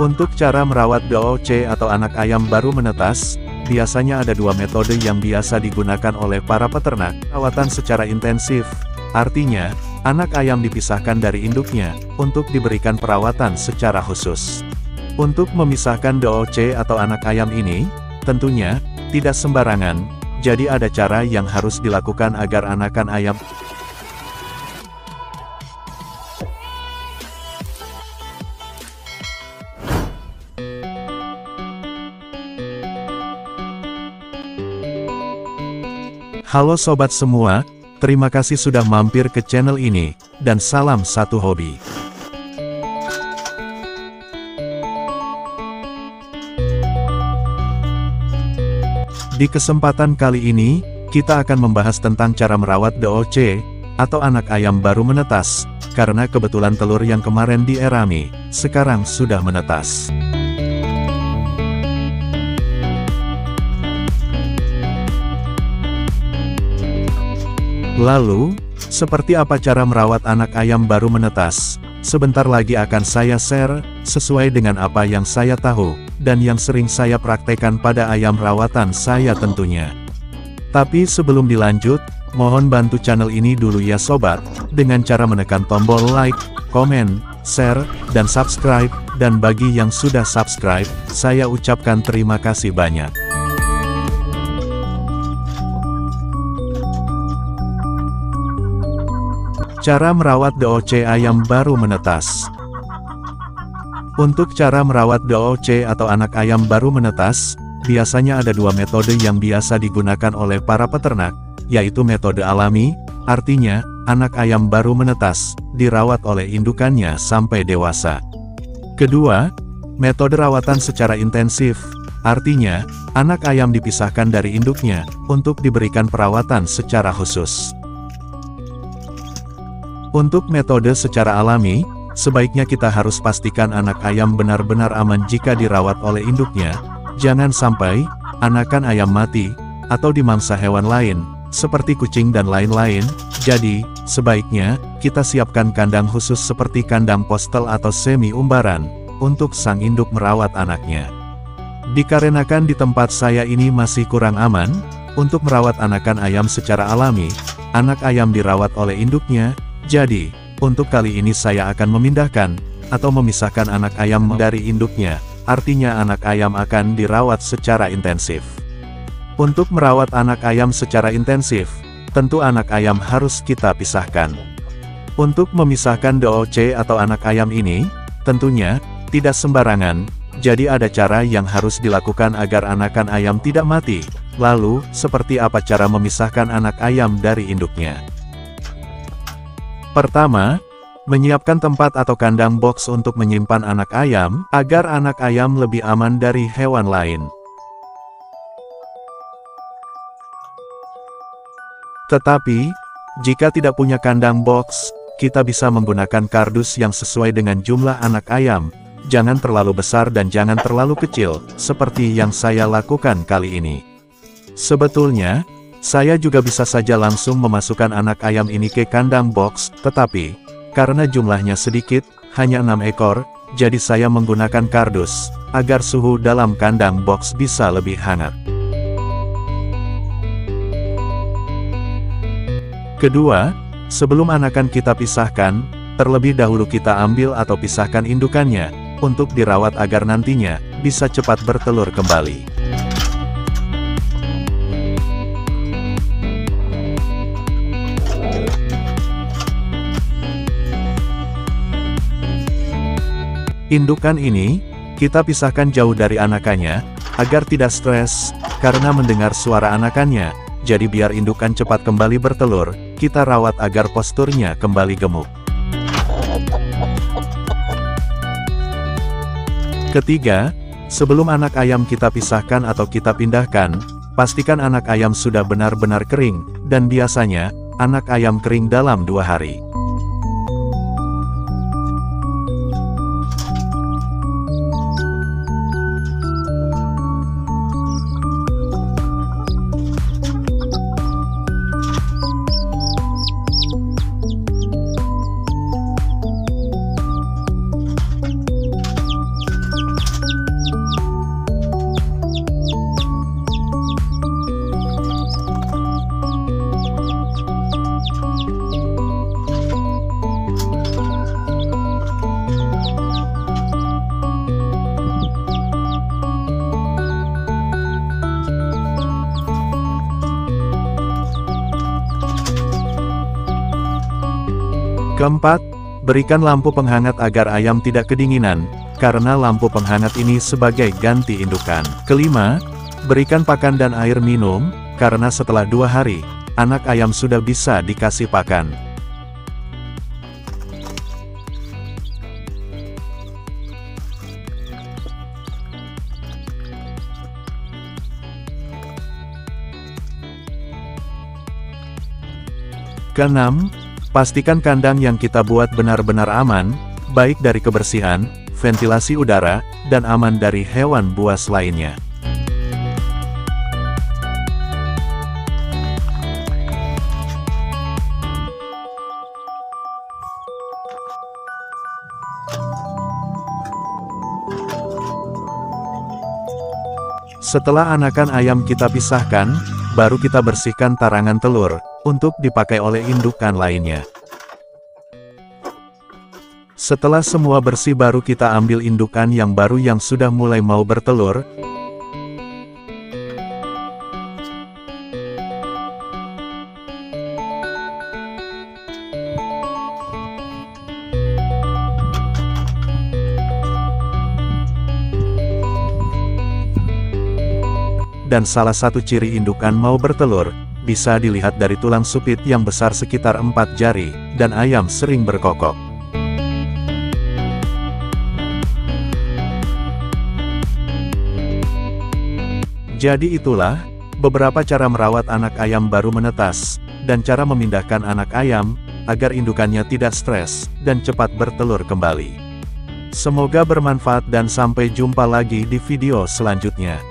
Untuk cara merawat DOC atau anak ayam baru menetas, biasanya ada dua metode yang biasa digunakan oleh para peternak. Perawatan secara intensif, artinya, anak ayam dipisahkan dari induknya, untuk diberikan perawatan secara khusus. Untuk memisahkan DOC atau anak ayam ini, tentunya, tidak sembarangan, jadi ada cara yang harus dilakukan agar anakan ayam Halo sobat semua, terima kasih sudah mampir ke channel ini, dan salam satu hobi. Di kesempatan kali ini, kita akan membahas tentang cara merawat DOC, atau anak ayam baru menetas, karena kebetulan telur yang kemarin dierami, sekarang sudah menetas. Lalu, seperti apa cara merawat anak ayam baru menetas? Sebentar lagi akan saya share, sesuai dengan apa yang saya tahu, dan yang sering saya praktekkan pada ayam rawatan saya tentunya. Tapi sebelum dilanjut, mohon bantu channel ini dulu ya sobat, dengan cara menekan tombol like, komen, share, dan subscribe, dan bagi yang sudah subscribe, saya ucapkan terima kasih banyak. Cara merawat DOC ayam baru menetas. Untuk cara merawat DOC atau anak ayam baru menetas, biasanya ada dua metode yang biasa digunakan oleh para peternak, yaitu metode alami, artinya, anak ayam baru menetas, dirawat oleh indukannya sampai dewasa. Kedua, metode rawatan secara intensif, artinya, anak ayam dipisahkan dari induknya, untuk diberikan perawatan secara khusus. Untuk metode secara alami, sebaiknya kita harus pastikan anak ayam benar-benar aman jika dirawat oleh induknya, jangan sampai, anakan ayam mati, atau dimangsa hewan lain, seperti kucing dan lain-lain, jadi, sebaiknya, kita siapkan kandang khusus seperti kandang postel atau semi-umbaran, untuk sang induk merawat anaknya. Dikarenakan di tempat saya ini masih kurang aman, untuk merawat anakan ayam secara alami, anak ayam dirawat oleh induknya, jadi, untuk kali ini saya akan memindahkan, atau memisahkan anak ayam dari induknya, artinya anak ayam akan dirawat secara intensif. Untuk merawat anak ayam secara intensif, tentu anak ayam harus kita pisahkan. Untuk memisahkan DOC atau anak ayam ini, tentunya, tidak sembarangan, jadi ada cara yang harus dilakukan agar anakan ayam tidak mati. Lalu, seperti apa cara memisahkan anak ayam dari induknya? Pertama, menyiapkan tempat atau kandang box untuk menyimpan anak ayam, agar anak ayam lebih aman dari hewan lain. Tetapi, jika tidak punya kandang box, kita bisa menggunakan kardus yang sesuai dengan jumlah anak ayam, jangan terlalu besar dan jangan terlalu kecil, seperti yang saya lakukan kali ini. Sebetulnya, saya juga bisa saja langsung memasukkan anak ayam ini ke kandang box, tetapi, karena jumlahnya sedikit, hanya 6 ekor, jadi saya menggunakan kardus, agar suhu dalam kandang box bisa lebih hangat. Kedua, sebelum anakan kita pisahkan, terlebih dahulu kita ambil atau pisahkan indukannya, untuk dirawat agar nantinya, bisa cepat bertelur kembali. Indukan ini, kita pisahkan jauh dari anakannya, agar tidak stres, karena mendengar suara anakannya, jadi biar indukan cepat kembali bertelur, kita rawat agar posturnya kembali gemuk. Ketiga, sebelum anak ayam kita pisahkan atau kita pindahkan, pastikan anak ayam sudah benar-benar kering, dan biasanya, anak ayam kering dalam 2 hari. Keempat, berikan lampu penghangat agar ayam tidak kedinginan, karena lampu penghangat ini sebagai ganti indukan. Kelima, berikan pakan dan air minum, karena setelah 2 hari, anak ayam sudah bisa dikasih pakan. Keenam, pastikan kandang yang kita buat benar-benar aman, baik dari kebersihan, ventilasi udara, dan aman dari hewan buas lainnya. Setelah anakan ayam kita pisahkan, baru kita bersihkan tarangan telur, untuk dipakai oleh indukan lainnya. Setelah semua bersih baru kita ambil indukan yang baru yang sudah mulai mau bertelur. Dan salah satu ciri indukan mau bertelur, bisa dilihat dari tulang supit yang besar sekitar 4 jari, dan ayam sering berkokok. Jadi itulah, beberapa cara merawat anak ayam baru menetas, dan cara memindahkan anak ayam, agar indukannya tidak stres, dan cepat bertelur kembali. Semoga bermanfaat dan sampai jumpa lagi di video selanjutnya.